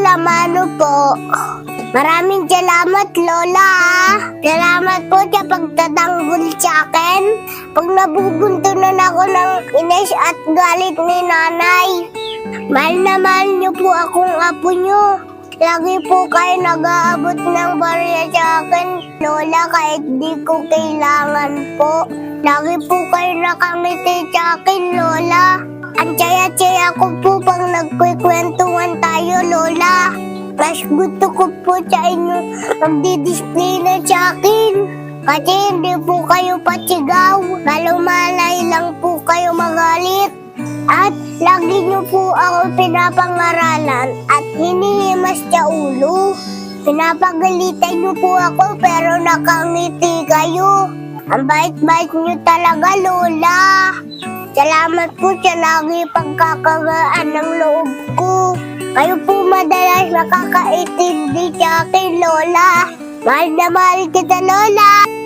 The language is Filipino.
Lamano po. Maraming salamat, Lola. Salamat po sa pagtatanggol sa akin. Pag nabubuntunan ako ng inis at galit ni nanay. Mahal na mahal niyo po akong apo niyo. Lagi po kayo nag-aabot ng barya sa akin, Lola, kahit di ko kailangan po. Lagi po kayo nakangiti sa akin, Lola. Ang tsaya-tsaya ko po pag nagkikwentuhan tayo, Lola. Mas gusto ko po sa inyo magdidisplay na sa akin. Kasi hindi po kayo patigaw. Malumalay lang po kayo magalit. At lagi niyo po ako pinapangaralan at hinihimas sa ulo. Pinapagalitan niyo po ako pero nakangiti kayo. Ang bait-bait niyo talaga, Lola. Salamat po sa lagi pagkakagaan ng loob ko. Kayo po madalas nakakaintindi sa akin, Lola. Mahal na mahal kita, Lola.